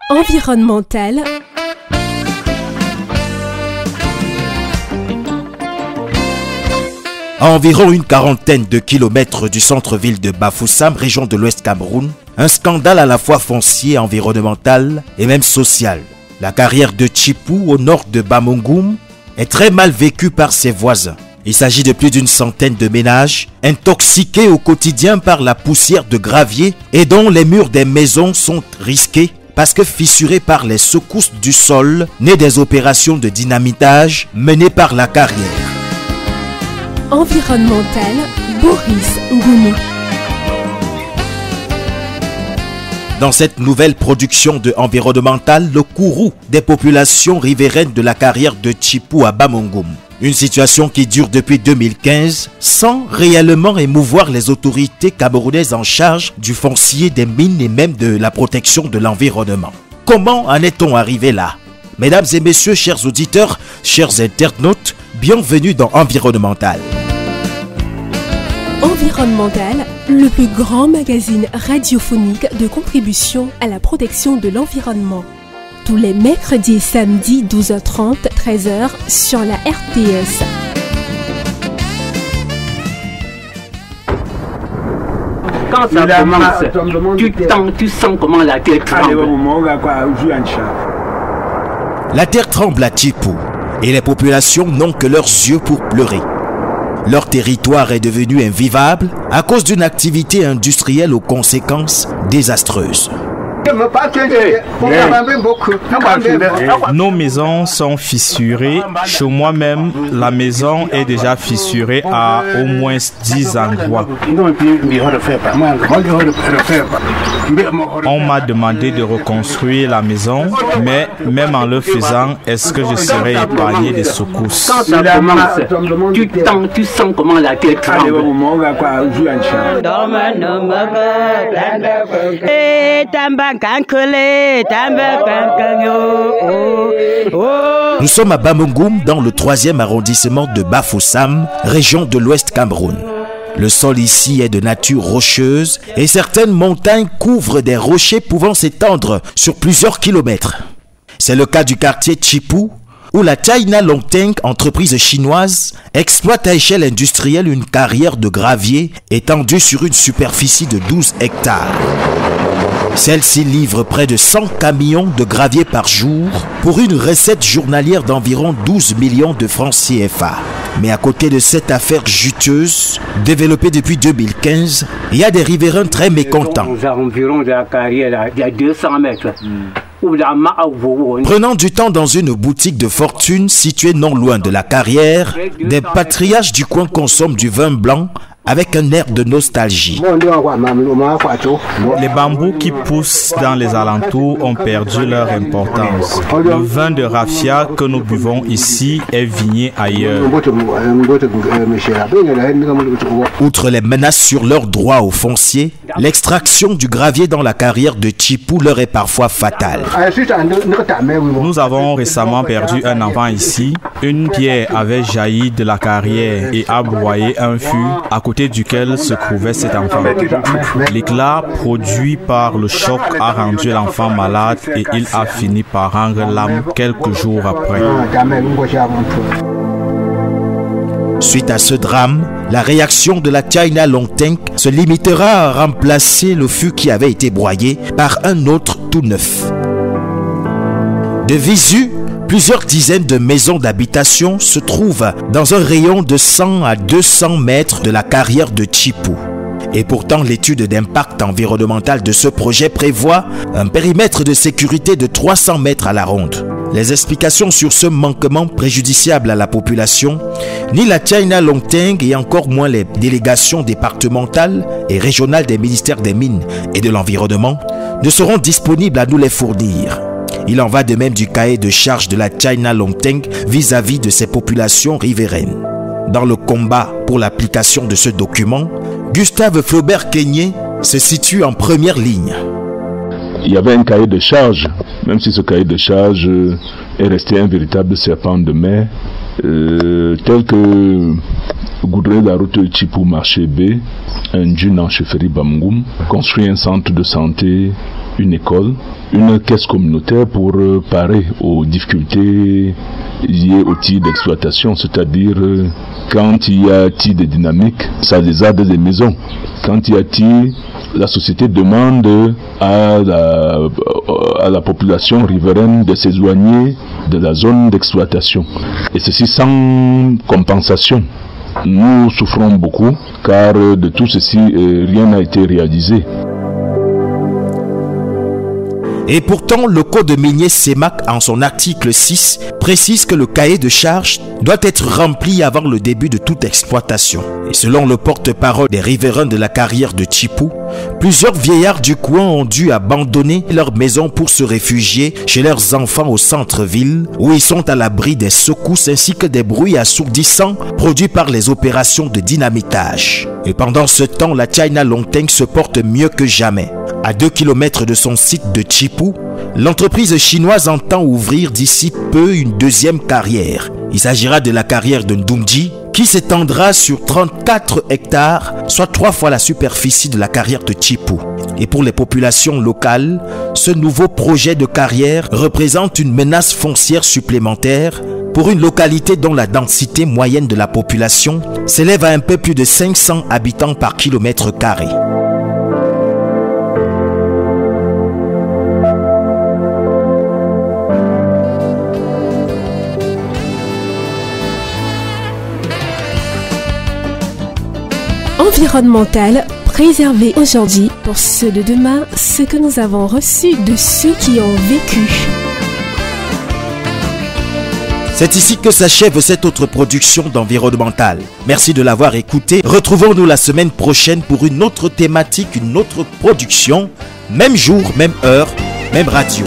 environnementale. À environ une quarantaine de kilomètres du centre-ville de Bafoussam, région de l'Ouest Cameroun, un scandale à la fois foncier, environnemental et même social. La carrière de Tchipou, au nord de Bamongoum, est très mal vécue par ses voisins. Il s'agit de plus d'une centaine de ménages intoxiqués au quotidien par la poussière de gravier et dont les murs des maisons sont risqués parce que fissurés par les secousses du sol nées des opérations de dynamitage menées par la carrière. Environnemental, Boris Ngounou. Dans cette nouvelle production de Environnemental, le courroux des populations riveraines de la carrière de Tchipou à Bamongoum. Une situation qui dure depuis 2015 sans réellement émouvoir les autorités camerounaises en charge du foncier, des mines et même de la protection de l'environnement. Comment en est-on arrivé là? Mesdames et messieurs, chers auditeurs, chers internautes, bienvenue dans Environnemental. Environnemental, le plus grand magazine radiophonique de contribution à la protection de l'environnement. Tous les mercredis et samedis 12h30, 13h sur la RTS. Quand ça commence, tu sens comment la terre tremble. La terre tremble à Tchipou et les populations n'ont que leurs yeux pour pleurer. Leur territoire est devenu invivable à cause d'une activité industrielle aux conséquences désastreuses. Nos maisons sont fissurées. Chez moi même, la maison est déjà fissurée à au moins 10 endroits. On m'a demandé de reconstruire la maison, mais même en le faisant, est-ce que je serai épargné des secousses? Quand ça commence, tu sens comment la terre tremble. Nous sommes à Bamongoum, dans le 3e arrondissement de Bafoussam, région de l'Ouest Cameroun. Le sol ici est de nature rocheuse et certaines montagnes couvrent des rochers pouvant s'étendre sur plusieurs kilomètres. C'est le cas du quartier Tchipou, où la China Longteng, entreprise chinoise, exploite à échelle industrielle une carrière de gravier étendue sur une superficie de 12 hectares. Celle-ci livre près de 100 camions de gravier par jour pour une recette journalière d'environ 12 millions de francs CFA. Mais à côté de cette affaire juteuse, développée depuis 2015, il y a des riverains très mécontents. Aux environs de la carrière, il y a 200 mètres. Prenant du temps dans une boutique de fortune située non loin de la carrière, des patriarches du coin consomment du vin blanc avec un air de nostalgie. Les bambous qui poussent dans les alentours ont perdu leur importance. Le vin de raffia que nous buvons ici est vigné ailleurs. Outre les menaces sur leurs droits aux fonciers, l'extraction du gravier dans la carrière de Tchipou leur est parfois fatale. Nous avons récemment perdu un enfant ici. Une pierre avait jailli de la carrière et a broyé un fût à côté duquel se trouvait cet enfant. L'éclat produit par le choc a rendu l'enfant malade et il a fini par rendre l'âme quelques jours après. Suite à ce drame, la réaction de la China Longteng se limitera à remplacer le fût qui avait été broyé par un autre tout neuf. De visu, plusieurs dizaines de maisons d'habitation se trouvent dans un rayon de 100 à 200 mètres de la carrière de Tchipou. Et pourtant, l'étude d'impact environnemental de ce projet prévoit un périmètre de sécurité de 300 mètres à la ronde. Les explications sur ce manquement préjudiciable à la population, ni la China Longteng et encore moins les délégations départementales et régionales des ministères des Mines et de l'Environnement ne seront disponibles à nous les fournir. Il en va de même du cahier de charge de la China Longteng vis-à-vis de ses populations riveraines. Dans le combat pour l'application de ce document, Gustave Flaubert-Keigné se situe en première ligne. Il y avait un cahier de charge, même si ce cahier de charge est resté un véritable serpent de mer, tel que goudronner la route Tchipou Marché B, un dune en chefferie Bamongoum, construire un centre de santé une école, une caisse communautaire pour parer aux difficultés liées au type d'exploitation, c'est-à-dire quand il y a tir de dynamique, ça désarde des maisons. Quand il y a tir, la société demande à la population riveraine de s'éloigner de la zone d'exploitation. Et ceci sans compensation. Nous souffrons beaucoup car de tout ceci, rien n'a été réalisé. Et pourtant, le code minier CEMAC, en son article 6, précise que le cahier de charges doit être rempli avant le début de toute exploitation. Et selon le porte-parole des riverains de la carrière de Tchipou, plusieurs vieillards du coin ont dû abandonner leur maison pour se réfugier chez leurs enfants au centre-ville, où ils sont à l'abri des secousses ainsi que des bruits assourdissants produits par les opérations de dynamitage. Et pendant ce temps, la China Longteng se porte mieux que jamais. À 2 km de son site de Tchipou, l'entreprise chinoise entend ouvrir d'ici peu une deuxième carrière. Il s'agira de la carrière de Ndumji, qui s'étendra sur 34 hectares, soit 3 fois la superficie de la carrière de Tchipou. Et pour les populations locales, ce nouveau projet de carrière représente une menace foncière supplémentaire pour une localité dont la densité moyenne de la population s'élève à un peu plus de 500 habitants par kilomètre carré. Environnemental, préserver aujourd'hui pour ceux de demain ce que nous avons reçu de ceux qui ont vécu. C'est ici que s'achève cette autre production d'Environnemental. Merci de l'avoir écouté. Retrouvons-nous la semaine prochaine pour une autre thématique, une autre production. Même jour, même heure, même radio.